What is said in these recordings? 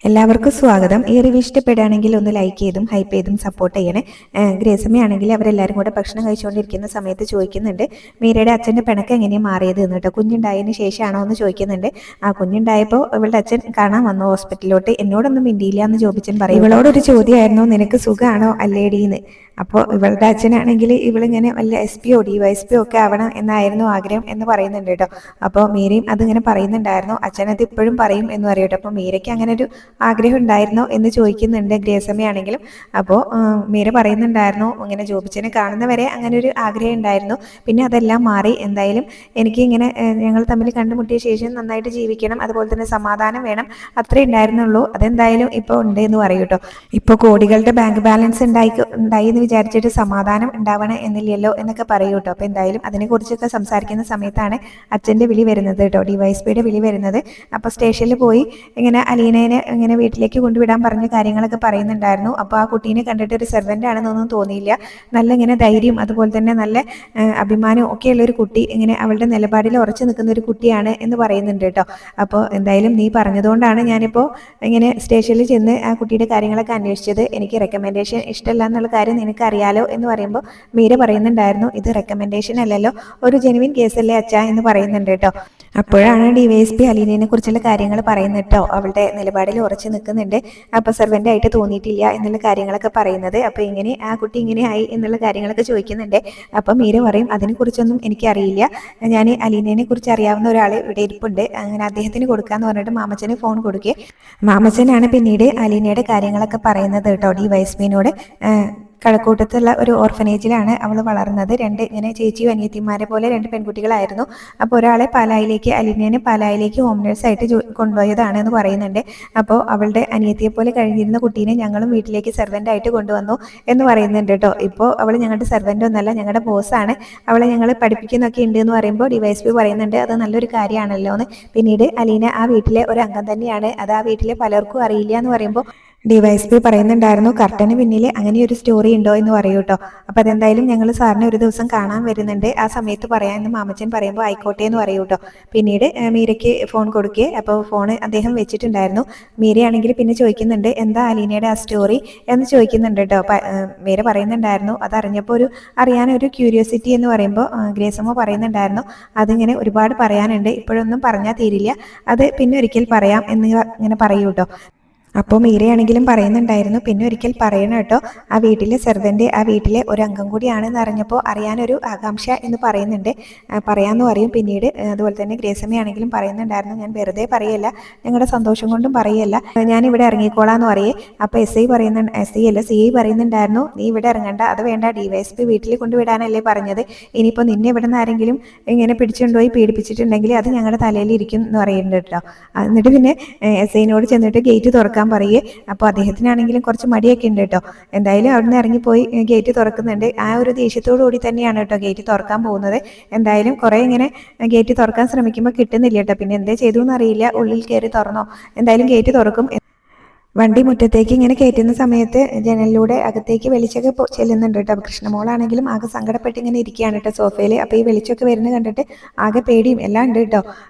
എല്ലാവർക്കും സ്വാഗതം. ഈ റിവ്യൂ ഇഷ്ടപ്പെടുകയാണെങ്കിൽ ഒന്ന് ലൈക്ക് ചെയ്തും ഹൈപ്പ് ചെയ്തും സപ്പോർട്ട് ചെയ്യണേ. ഗ്രേസമ്മയാണെങ്കിൽ അവരെല്ലാവരും കൂടെ ഭക്ഷണം കഴിച്ചുകൊണ്ടിരിക്കുന്ന സമയത്ത് ചോദിക്കുന്നുണ്ട് മീരയുടെ അച്ഛൻ്റെ പിണക്ക് എങ്ങനെയാണ് മാറിയത് എന്ന് കേട്ടോ. കുഞ്ഞുണ്ടായതിന് ശേഷമാണോ എന്ന് ചോദിക്കുന്നുണ്ട്. കുഞ്ഞുണ്ടായപ്പോൾ ഇവളുടെ അച്ഛൻ കാണാൻ വന്നു ഹോസ്പിറ്റലിലോട്ട്. എന്നോടൊന്നും മിണ്ടിയില്ല എന്ന് ജോബിച്ചൻ പറയും. ഇവളോടൊരു ചോദ്യമായിരുന്നു, നിനക്ക് സുഖമാണോ അല്ലേടീന്ന്. അപ്പോൾ ഇവളുടെ അച്ഛനാണെങ്കിൽ ഇവളിങ്ങനെ വല്ല SP DYSP ഒക്കെ ആവണം എന്നായിരുന്നു ആഗ്രഹം എന്ന് പറയുന്നുണ്ട് കേട്ടോ. അപ്പോൾ മീരയും അതിങ്ങനെ പറയുന്നുണ്ടായിരുന്നു. അച്ഛനത് ഇപ്പോഴും പറയും എന്ന് പറയും കേട്ടോ. അപ്പോൾ മീരയ്ക്ക് അങ്ങനെ ഒരു ആഗ്രഹം ഉണ്ടായിരുന്നോ എന്ന് ചോദിക്കുന്നുണ്ട് ഗ്രേസമ്മയാണെങ്കിലും. അപ്പോൾ മീര പറയുന്നുണ്ടായിരുന്നു, ഇങ്ങനെ ജോബിച്ചനെ കാണുന്നവരെ അങ്ങനെ ഒരു ആഗ്രഹം ഉണ്ടായിരുന്നു, പിന്നെ അതെല്ലാം മാറി. എന്തായാലും എനിക്ക് ഇങ്ങനെ ഞങ്ങൾ തമ്മിൽ കണ്ടുമുട്ടിയ ശേഷം നന്നായിട്ട് ജീവിക്കണം, അതുപോലെ തന്നെ സമാധാനം വേണം, അത്രേ ഉണ്ടായിരുന്നുള്ളൂ. അതെന്തായാലും ഇപ്പോൾ ഉണ്ട് എന്ന് പറയും കേട്ടോ. ഇപ്പോൾ കോടികളുടെ ബാങ്ക് ബാലൻസ് ഉണ്ടായി എന്ന് വിചാരിച്ചിട്ട് സമാധാനം ഉണ്ടാവണം എന്നില്ലല്ലോ എന്നൊക്കെ പറയൂ കേട്ടോ. അപ്പോൾ എന്തായാലും അതിനെക്കുറിച്ചൊക്കെ സംസാരിക്കുന്ന സമയത്താണ് അച്ഛൻ്റെ വിളി വരുന്നത് കേട്ടോ, DYSPയുടെ വിളി വരുന്നത്. അപ്പോൾ സ്റ്റേഷനിൽ പോയി ഇങ്ങനെ അലീനേനെ ഇങ്ങനെ വീട്ടിലേക്ക് കൊണ്ടുവിടാൻ പറഞ്ഞ കാര്യങ്ങളൊക്കെ പറയുന്നുണ്ടായിരുന്നു. അപ്പോൾ ആ കുട്ടീനെ കണ്ടിട്ട് ഒരു സെർവൻ്റ് ആണെന്നൊന്നും തോന്നിയില്ല. നല്ല ഇങ്ങനെ ധൈര്യം അതുപോലെ തന്നെ നല്ല അഭിമാനവും ഒക്കെയുള്ള ഒരു കുട്ടി, ഇങ്ങനെ അവളുടെ നിലപാടിൽ ഉറച്ചു നിൽക്കുന്ന ഒരു കുട്ടിയാണ് എന്ന് പറയുന്നുണ്ട് കേട്ടോ. അപ്പോൾ എന്തായാലും നീ പറഞ്ഞതുകൊണ്ടാണ് ഞാനിപ്പോൾ ഇങ്ങനെ സ്റ്റേഷനിൽ ചെന്ന് ആ കുട്ടിയുടെ കാര്യങ്ങളൊക്കെ അന്വേഷിച്ചത്. എനിക്ക് റെക്കമെൻഡേഷൻ ഇഷ്ടമല്ല എന്നുള്ള കാര്യം നിനക്ക് അറിയാലോ എന്ന് പറയുമ്പോൾ മീര പറയുന്നുണ്ടായിരുന്നു, ഇത് റെക്കമെൻഡേഷൻ അല്ലല്ലോ, ഒരു ജെനുവിൻ കേസല്ലേ അച്ഛാ എന്ന് പറയുന്നുണ്ട് കേട്ടോ. അപ്പോഴാണ് DYSP അലീനയെ കുറിച്ചുള്ള കാര്യങ്ങൾ പറയുന്നത് കേട്ടോ. അവളുടെ നിലപാടിൽ ഉറച്ചു നിൽക്കുന്നുണ്ട്, അപ്പോൾ സെർവൻ്റ് ആയിട്ട് തോന്നിയിട്ടില്ല എന്നുള്ള കാര്യങ്ങളൊക്കെ പറയുന്നത്. അപ്പോൾ ഇങ്ങനെ ആ കുട്ടി ഇങ്ങനെ ആയി എന്നുള്ള കാര്യങ്ങളൊക്കെ ചോദിക്കുന്നുണ്ട്. അപ്പം മീര പറയും, അതിനെക്കുറിച്ചൊന്നും എനിക്കറിയില്ല, ഞാൻ അലീനയെ കുറിച്ച് അറിയാവുന്ന ഒരാൾ ഇവിടെ ഇരിപ്പുണ്ട്, അങ്ങനെ അദ്ദേഹത്തിന് കൊടുക്കാമെന്ന് പറഞ്ഞിട്ട് മാമച്ചന് ഫോൺ കൊടുക്കുക. മാമച്ചനാണ് പിന്നീട് അലീനയുടെ കാര്യങ്ങളൊക്കെ പറയുന്നത് കേട്ടോ DYSPനോട്. കഴക്കൂട്ടത്തുള്ള ഒരു ഓർഫനേജിലാണ് അവൾ വളർന്നത്. ഇങ്ങനെ ചേച്ചിയും അനിയത്തിമാരെ പോലെ 2 പെൺകുട്ടികളായിരുന്നു. അപ്പോൾ ഒരാളെ പാലായിലേക്ക്, അലീനയെ പാലായിലേക്ക് ഹോം നേഴ്സായിട്ട് കൊണ്ടുപോയതാണ് എന്ന് പറയുന്നുണ്ട്. അപ്പോൾ അവളുടെ അനിയത്തിയെ പോലെ കഴിഞ്ഞിരുന്ന കുട്ടീനെ ഞങ്ങളും വീട്ടിലേക്ക് സെർവൻ്റായിട്ട് കൊണ്ടുവന്നു എന്ന് പറയുന്നുണ്ട് കേട്ടോ. ഇപ്പോൾ അവൾ ഞങ്ങളുടെ സെർവൻ്റ് ഒന്നല്ല, ഞങ്ങളുടെ ബോസാണ്, അവളെ ഞങ്ങൾ പഠിപ്പിക്കുന്നൊക്കെ ഉണ്ട് എന്ന് പറയുമ്പോൾ DYSP പറയുന്നുണ്ട്, അത് നല്ലൊരു കാര്യമാണല്ലോ എന്ന്. പിന്നീട് അലീന ആ വീട്ടിലെ ഒരു അംഗം തന്നെയാണ്, അത് ആ വീട്ടിലെ പലർക്കും അറിയില്ല എന്ന് പറയുമ്പോൾ DYSP പറയുന്നുണ്ടായിരുന്നു, കർട്ടന് പിന്നിൽ അങ്ങനെ ഒരു സ്റ്റോറി ഉണ്ടോ എന്ന് പറയൂ കേട്ടോ. അപ്പോൾ അതെന്തായാലും ഞങ്ങൾ സാറിനെ ഒരു ദിവസം കാണാൻ വരുന്നുണ്ട്, ആ സമയത്ത് പറയാമെന്ന് മാമച്ചൻ പറയുമ്പോൾ ആയിക്കോട്ടെ എന്ന് പറയൂ കേട്ടോ. പിന്നീട് മീരയ്ക്ക് ഫോൺ കൊടുക്കുക. അപ്പോൾ ഫോൺ അദ്ദേഹം വെച്ചിട്ടുണ്ടായിരുന്നു. മീരയാണെങ്കിൽ പിന്നെ ചോദിക്കുന്നുണ്ട്, എന്താ അലീനയുടെ ആ സ്റ്റോറി എന്ന് ചോദിക്കുന്നുണ്ട് കേട്ടോ. മീര പറയുന്നുണ്ടായിരുന്നു, അതറിഞ്ഞപ്പോൾ അറിയാനൊരു ക്യൂരിയോസിറ്റി എന്ന് പറയുമ്പോൾ ഗ്രേസമ്മ പറയുന്നുണ്ടായിരുന്നു, അതിങ്ങനെ ഒരുപാട് പറയാനുണ്ട്, ഇപ്പോഴൊന്നും പറഞ്ഞാൽ തീരില്ല, അത് പിന്നെ ഒരിക്കൽ പറയാം എന്ന് ഇങ്ങനെ പറയൂ കേട്ടോ. അപ്പോൾ മീരയാണെങ്കിലും പറയുന്നുണ്ടായിരുന്നു, പിന്നെ ഒരിക്കൽ പറയണം കേട്ടോ, ആ വീട്ടിലെ സെർവൻ്റ് ആ വീട്ടിലെ ഒരു അംഗം കൂടിയാണെന്ന് അറിഞ്ഞപ്പോൾ അറിയാനൊരു ആകാംക്ഷ എന്ന് പറയുന്നുണ്ട്, പറയാമെന്ന് പറയും. പിന്നീട് അതുപോലെ തന്നെ ഗ്രേസമ്മയാണെങ്കിലും പറയുന്നുണ്ടായിരുന്നു, ഞാൻ വെറുതെ പറയല്ല, ഞങ്ങളുടെ സന്തോഷം കൊണ്ടും പറയല്ല, ഞാനിവിടെ ഇറങ്ങിക്കോളാന്ന് പറയേ. അപ്പോൾ SI പറയുന്നുണ്ടായിരുന്നു, നീ ഇവിടെ ഇറങ്ങണ്ട, അത് വേണ്ട, DYSP വീട്ടിൽ കൊണ്ടുവിടാനല്ലേ പറഞ്ഞത്, ഇനിയിപ്പോൾ നിന്നെ ഇവിടെ നിന്ന് ആരെങ്കിലും ഇങ്ങനെ പിടിച്ചുകൊണ്ടുപോയി പീഡിപ്പിച്ചിട്ടുണ്ടെങ്കിൽ അത് ഞങ്ങളുടെ തലയിൽ ഇരിക്കും എന്ന് പറയുന്നുണ്ട് കേട്ടോ. എന്നിട്ട് പിന്നെ SIനോട് ചെന്നിട്ട് ഗേറ്റ് തുറക്കാൻ പറയേ. അപ്പോൾ അദ്ദേഹത്തിനാണെങ്കിലും കുറച്ച് മടിയൊക്കെ ഉണ്ട് കേട്ടോ. എന്തായാലും അവിടെ നിന്ന് ഇറങ്ങിപ്പോയി ഗേറ്റ് തുറക്കുന്നുണ്ട്. ആ ഒരു ദേഷ്യത്തോടു കൂടി തന്നെയാണ് കേട്ടോ ഗേറ്റ് തുറക്കാൻ പോകുന്നത്. എന്തായാലും കുറേ ഇങ്ങനെ ഗേറ്റ് തുറക്കാൻ ശ്രമിക്കുമ്പോൾ കിട്ടുന്നില്ല കേട്ടോ. പിന്നെ എന്തേ ചെയ്തു എന്നറിയില്ല, ഉള്ളിൽ കയറി തുറന്നോ, എന്തായാലും ഗേറ്റ് തുറക്കും. വണ്ടി മുറ്റത്തേക്ക് ഇങ്ങനെ കയറ്റുന്ന സമയത്ത് ജനലിലൂടെ അകത്തേക്ക് വെളിച്ചൊക്കെ ചെല്ലുന്നുണ്ട് കേട്ടോ. കൃഷ്ണമോളാണെങ്കിലും ആകെ സങ്കടപ്പെട്ട് ഇങ്ങനെ ഇരിക്കുകയാണ് കേട്ടോ സോഫയിൽ. അപ്പോൾ ഈ വെളിച്ചമൊക്കെ വരുന്നത് കണ്ടിട്ട് ആകെ പേടിയും എല്ലാം ഉണ്ട് കേട്ടോ.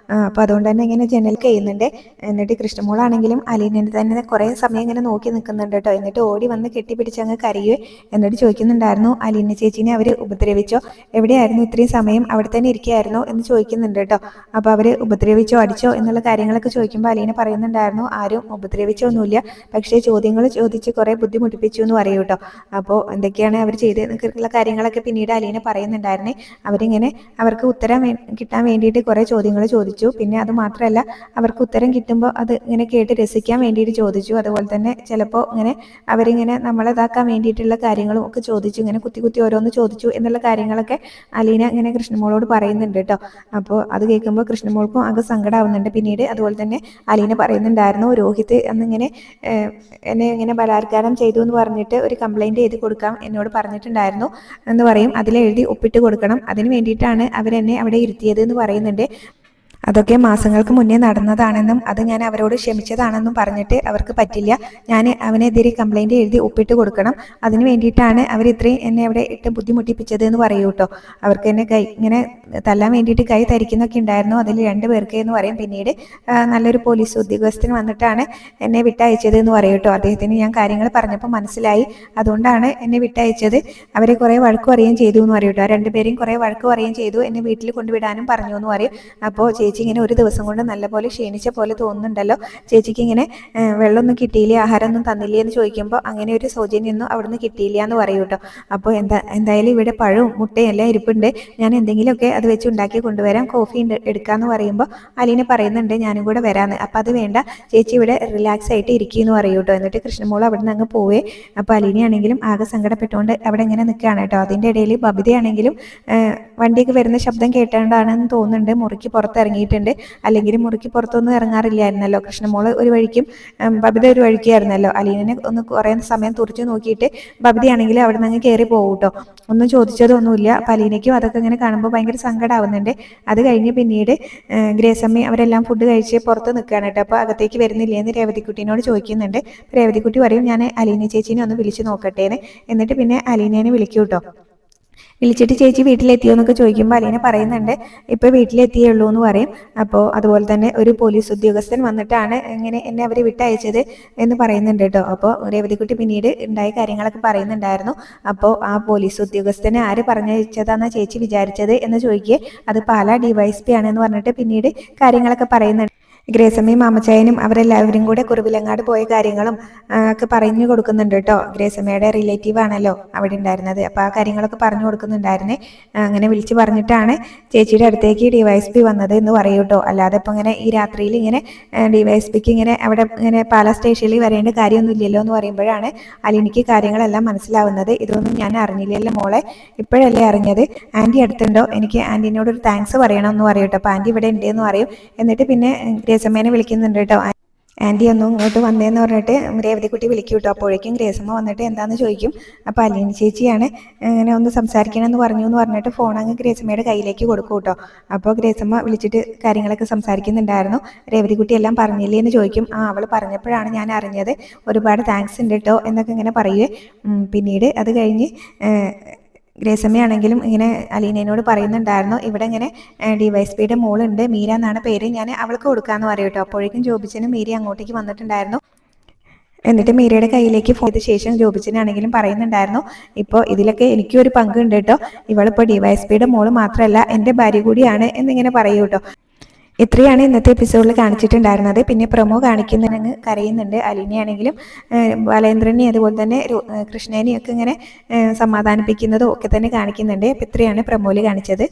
അപ്പോൾ അതുകൊണ്ട് തന്നെ ഇങ്ങനെ ജനൽ ചെയ്യുന്നുണ്ട്. എന്നിട്ട് കൃഷ്ണമോളാണെങ്കിലും അലീനെ തന്നെ കുറേ സമയം ഇങ്ങനെ നോക്കി നിൽക്കുന്നുണ്ട് കേട്ടോ. എന്നിട്ട് ഓടി വന്ന് കെട്ടിപ്പിടിച്ച് അങ്ങ് കരയുകയോ. എന്നിട്ട് ചോദിക്കുന്നുണ്ടായിരുന്നു, അലീന ചേച്ചീനെ അവർ ഉപദ്രവിച്ചോ, എവിടെയായിരുന്നു ഇത്രയും സമയം, അവിടെ തന്നെ ഇരിക്കുകയായിരുന്നോ എന്ന് ചോദിക്കുന്നുണ്ട് കേട്ടോ. അപ്പോൾ അവർ ഉപദ്രവിച്ചോ അടിച്ചോ എന്നുള്ള കാര്യങ്ങളൊക്കെ ചോദിക്കുമ്പോൾ അലീന പറയുന്നുണ്ടായിരുന്നു, ആരും ഉപദ്രവിച്ചൊന്നുമില്ല, പക്ഷേ ചോദ്യങ്ങൾ ചോദിച്ച് കുറേ ബുദ്ധിമുട്ടിപ്പിച്ചു എന്ന് പറയൂ കേട്ടോ. അപ്പോൾ എന്തൊക്കെയാണ് അവർ ചെയ്തതെന്നുള്ള കാര്യങ്ങളൊക്കെ പിന്നീട് അലീന പറയുന്നുണ്ടായിരുന്നേ. അവരിങ്ങനെ അവർക്ക് ഉത്തരം കിട്ടാൻ വേണ്ടിയിട്ട് കുറേ ചോദ്യങ്ങൾ ചോദിച്ചു. പിന്നെ അത് മാത്രമല്ല, അവർക്ക് ഉത്തരം കിട്ടുമ്പോൾ അത് ഇങ്ങനെ കേട്ട് രസിക്കാൻ വേണ്ടിയിട്ട് ചോദിച്ചു. അതുപോലെ തന്നെ ചിലപ്പോൾ ഇങ്ങനെ അവരിങ്ങനെ നമ്മളെതാക്കാൻ വേണ്ടിയിട്ടുള്ള കാര്യങ്ങളും ഒക്കെ ചോദിച്ചു, ഇങ്ങനെ കുത്തി കുത്തി ഓരോന്ന് ചോദിച്ചു എന്നുള്ള കാര്യങ്ങളൊക്കെ അലീന ഇങ്ങനെ കൃഷ്ണമോളോട് പറയുന്നുണ്ട് കേട്ടോ. അപ്പോൾ അത് കേൾക്കുമ്പോൾ കൃഷ്ണമോൾക്കും ആകെ സങ്കടമാവുന്നുണ്ട്. പിന്നീട് അതുപോലെ തന്നെ അലീന പറയുന്നുണ്ടായിരുന്നു, രോഹിത് എന്നിങ്ങനെ എന്നെ ഇങ്ങനെ ബലാത്കാരം ചെയ്തു എന്ന് പറഞ്ഞിട്ട് ഒരു കംപ്ലൈൻറ്റ് ചെയ്ത് കൊടുക്കാം എന്നോട് പറഞ്ഞിട്ടുണ്ടായിരുന്നു എന്ന് പറയും. അതിലെഴുതി ഒപ്പിട്ട് കൊടുക്കണം, അതിന് വേണ്ടിയിട്ടാണ് അവരെന്നെ അവിടെ ഇരുത്തിയത് എന്ന് പറയുന്നുണ്ട്. അതൊക്കെ മാസങ്ങൾക്ക് മുന്നേ നടന്നതാണെന്നും അത് ഞാൻ അവരോട് ക്ഷമിച്ചതാണെന്നും പറഞ്ഞിട്ട് അവർക്ക് പറ്റില്ല. ഞാൻ അവനെതിരെ കംപ്ലൈൻറ്റ് എഴുതി ഒപ്പിട്ട് കൊടുക്കണം. അതിന് വേണ്ടിയിട്ടാണ് അവർ ഇത്രയും എന്നെ അവിടെ ഇട്ട് ബുദ്ധിമുട്ടിപ്പിച്ചത് എന്ന് പറയൂ കേട്ടോ. അവർക്ക് എന്നെ ഇങ്ങനെ തല്ലാൻ വേണ്ടിയിട്ട് കൈ തരിക്കുന്നൊക്കെ ഉണ്ടായിരുന്നു. അതിൽ 2 പേർക്ക് എന്ന് പറയും. പിന്നീട് നല്ലൊരു പോലീസ് ഉദ്യോഗസ്ഥൻ വന്നിട്ടാണ് എന്നെ വിട്ടയച്ചത് എന്ന് പറയും കേട്ടോ. അദ്ദേഹത്തിന് ഞാൻ കാര്യങ്ങൾ പറഞ്ഞപ്പോൾ മനസ്സിലായി, അതുകൊണ്ടാണ് എന്നെ വിട്ടയച്ചത്. അവരെ കുറേ വഴക്ക് പറയുകയും ചെയ്തു എന്ന് പറയും കേട്ടോ. 2 പേരെയും കുറേ വഴക്ക് പറയുകയും ചെയ്തു, എന്നെ വീട്ടിൽ കൊണ്ടുവിടാനും പറഞ്ഞു എന്ന് പറയും. അപ്പോൾ ചേച്ചി ഇങ്ങനെ ഒരു ദിവസം കൊണ്ട് നല്ലപോലെ ക്ഷീണിച്ച പോലെ തോന്നുന്നുണ്ടല്ലോ, ചേച്ചിക്ക് ഇങ്ങനെ വെള്ളമൊന്നും കിട്ടിയില്ലേ, ആഹാരമൊന്നും തന്നില്ലേ എന്ന് ചോദിക്കുമ്പോൾ അങ്ങനെ ഒരു സൗജന്യമൊന്നും അവിടുന്ന് കിട്ടിയില്ല എന്ന് പറയും കേട്ടോ. അപ്പോൾ എന്തായാലും ഇവിടെ പഴവും മുട്ടയും എല്ലാം ഇരിപ്പുണ്ട്, ഞാൻ എന്തെങ്കിലുമൊക്കെ അത് വെച്ച് ഉണ്ടാക്കി കൊണ്ടുവരാം, കോഫി എടുക്കാമെന്ന് പറയുമ്പോൾ അലീന പറയുന്നുണ്ട് ഞാനും കൂടെ വരാമെന്ന്. അപ്പം അത് വേണ്ട, ചേച്ചി ഇവിടെ റിലാക്സ് ആയിട്ട് ഇരിക്കുമെന്ന് പറയും കേട്ടോ. എന്നിട്ട് കൃഷ്ണമോൾ അവിടെ നിന്ന് അങ്ങ് പോവേ. അപ്പോൾ അലീനയാണെങ്കിലും ആകെ സങ്കടപ്പെട്ടുകൊണ്ട് അവിടെ ഇങ്ങനെ നിൽക്കുകയാണ് കേട്ടോ. അതിൻ്റെ ഇടയിൽ ബബിതയാണെങ്കിലും വണ്ടിയൊക്കെ വരുന്ന ശബ്ദം കേട്ടാണ്ടാണെന്ന് തോന്നുന്നുണ്ട് മുറിക്ക് പുറത്തിറങ്ങിയിട്ടുണ്ട്. അല്ലെങ്കിൽ മുറിക്ക് പുറത്തൊന്നും ഇറങ്ങാറില്ലായിരുന്നല്ലോ കൃഷ്ണമോള് ഒരു വഴിക്കും ബബിത ഒരു വഴിക്കായിരുന്നല്ലോ. അലീനെ ഒന്ന് കുറേ സമയം തുറച്ചു നോക്കിയിട്ട് ബബിതയാണെങ്കിൽ അവിടെ നിന്ന് കയറി പോകും കേട്ടോ. ഒന്നും ചോദിച്ചതൊന്നുമില്ല. അപ്പം അലീനയ്ക്കും അതൊക്കെ ഇങ്ങനെ കാണുമ്പോൾ ഭയങ്കര സങ്കടമാവുന്നുണ്ട്. അത് കഴിഞ്ഞ് പിന്നീട് ഗ്രേസമ്മ അവരെല്ലാം ഫുഡ് കഴിച്ച് പുറത്ത് നിൽക്കുകയാണ് കേട്ടോ. അപ്പോൾ അകത്തേക്ക് വരുന്നില്ലേ എന്ന് രേവതിക്കുട്ടീനോട് ചോദിക്കുന്നുണ്ട്. രേവതിക്കുട്ടി പറയും ഞാൻ അലീന ചേച്ചീനെ ഒന്ന് വിളിച്ച് നോക്കട്ടേന്ന്. എന്നിട്ട് പിന്നെ അലീനേനെ വിളിക്കൂ കേട്ടോ. വിളിച്ചിട്ട് ചേച്ചി വീട്ടിലെത്തിയോ എന്നൊക്കെ ചോദിക്കുമ്പോൾ അലീന പറയുന്നുണ്ട് ഇപ്പോൾ വീട്ടിലെത്തിയേ ഉള്ളൂ എന്ന് പറയും. അപ്പോൾ അതുപോലെ തന്നെ ഒരു പോലീസ് ഉദ്യോഗസ്ഥൻ വന്നിട്ടാണ് ഇങ്ങനെ എന്നെ അവർ വിട്ടയച്ചത് എന്ന് പറയുന്നുണ്ട് കേട്ടോ. അപ്പോൾ രേവതിക്കുട്ടി പിന്നീട് ഉണ്ടായ കാര്യങ്ങളൊക്കെ പറയുന്നുണ്ടായിരുന്നു. അപ്പോൾ ആ പോലീസ് ഉദ്യോഗസ്ഥനെ ആര് പറഞ്ഞയച്ചതാണെന്നാണ് ചേച്ചി വിചാരിച്ചത് എന്ന് ചോദിക്കുക. അത് പാലാ DYSP ആണെന്ന് പറഞ്ഞിട്ട് പിന്നീട് കാര്യങ്ങളൊക്കെ പറയുന്നുണ്ട്. ഗ്രേസമ്മയും മാമച്ചായനും അവരെല്ലാവരും കൂടെ കുറുവിലങ്ങാട് പോയ കാര്യങ്ങളും ഒക്കെ പറഞ്ഞു കൊടുക്കുന്നുണ്ട് കേട്ടോ. ഗ്രേസമ്മയുടെ റിലേറ്റീവ് ആണല്ലോ അവിടെ ഉണ്ടായിരുന്നത്. അപ്പോൾ ആ കാര്യങ്ങളൊക്കെ പറഞ്ഞു കൊടുക്കുന്നുണ്ടായിരുന്നേ. അങ്ങനെ വിളിച്ച് പറഞ്ഞിട്ടാണ് ചേച്ചിയുടെ അടുത്തേക്ക് DYSP വന്നത് എന്ന് പറയൂ കേട്ടോ. അല്ലാതെ ഇപ്പം ഇങ്ങനെ ഈ രാത്രിയിൽ ഇങ്ങനെ DYSPക്ക് ഇങ്ങനെ അവിടെ ഇങ്ങനെ പാലാ സ്റ്റേഷനിൽ വരേണ്ട കാര്യമൊന്നുമില്ലല്ലോ എന്ന് പറയുമ്പോഴാണ് അലീനയ്ക്ക് കാര്യങ്ങളെല്ലാം മനസ്സിലാവുന്നത്. ഇതൊന്നും ഞാൻ അറിഞ്ഞില്ലല്ലോ മോളെ, ഇപ്പോഴല്ലേ അറിഞ്ഞത്. ആൻറ്റി അടുത്തുണ്ടോ, എനിക്ക് ആൻറ്റീനോടൊരു താങ്ക്സ് പറയണം എന്ന് പറയും കേട്ടോ. അപ്പോൾ ആൻറ്റി ഇവിടെ ഉണ്ട് എന്ന് പറയും. എന്നിട്ട് പിന്നെ ഗ്രേസമ്മേനെ വിളിക്കുന്നുണ്ട് കേട്ടോ. ആൻറ്റി ഒന്നും ഇങ്ങോട്ട് വന്നേന്ന് പറഞ്ഞിട്ട് രേവതിക്കുട്ടി വിളിക്കും കേട്ടോ. അപ്പോഴേക്കും ഗ്രേസമ്മ വന്നിട്ട് എന്താണെന്ന് ചോദിക്കും. അപ്പോൾ അലീന ചേച്ചിയാണ് ഇങ്ങനെ ഒന്ന് സംസാരിക്കണമെന്ന് പറഞ്ഞു എന്ന് പറഞ്ഞിട്ട് ഫോൺ അങ്ങ് ഗ്രേസമ്മയുടെ കയ്യിലേക്ക് കൊടുക്കും കേട്ടോ. അപ്പോൾ ഗ്രേസമ്മ വിളിച്ചിട്ട് കാര്യങ്ങളൊക്കെ സംസാരിക്കുന്നുണ്ടായിരുന്നു. രേവതിക്കുട്ടി എല്ലാം പറഞ്ഞില്ലേ എന്ന് ചോദിക്കും. അവൾ പറഞ്ഞപ്പോഴാണ് ഞാൻ അറിഞ്ഞത്, ഒരുപാട് താങ്ക്സ് ഉണ്ട് കേട്ടോ എന്നൊക്കെ ഇങ്ങനെ പറയുവേ. പിന്നീട് അത് കഴിഞ്ഞ് ഗ്രേസമ്മയാണെങ്കിലും ഇങ്ങനെ അലീനയോട് പറയുന്നുണ്ടായിരുന്നു ഇവിടെ ഇങ്ങനെ DYSPയുടെ മോളുണ്ട്, മീര എന്നാണ് പേര്, ഞാൻ അവൾക്ക് കൊടുക്കാമെന്ന് പറയും കേട്ടോ. അപ്പോഴേക്കും ജോബിച്ചനും മീര അങ്ങോട്ടേക്ക് വന്നിട്ടുണ്ടായിരുന്നു. എന്നിട്ട് മീരയുടെ കയ്യിലേക്ക് ഫോൺ ചെയ്ത ശേഷം ജോബിച്ചനാണെങ്കിലും പറയുന്നുണ്ടായിരുന്നു ഇപ്പോൾ ഇതിലൊക്കെ എനിക്കും ഒരു പങ്കുണ്ട് കേട്ടോ, ഇവളിപ്പോൾ DYSPയുടെ മോള് മാത്രമല്ല എൻ്റെ ഭാര്യ കൂടിയാണ് എന്നിങ്ങനെ പറയൂ കേട്ടോ. ഇത്രയാണ് ഇന്നത്തെ എപ്പിസോഡിൽ കാണിച്ചിട്ടുണ്ടായിരുന്നത്. പിന്നെ പ്രൊമോ കാണിക്കുന്നതിന് കരയുന്നുണ്ട്. അലീനയാണെങ്കിലും ബാലേന്ദ്രനെ അതുപോലെ തന്നെ കൃഷ്ണനെയും ഒക്കെ ഇങ്ങനെ സമാധാനിപ്പിക്കുന്നതും ഒക്കെ തന്നെ കാണിക്കുന്നുണ്ട്. അപ്പോൾ ഇത്രയാണ് പ്രൊമോയിൽ കാണിച്ചത്.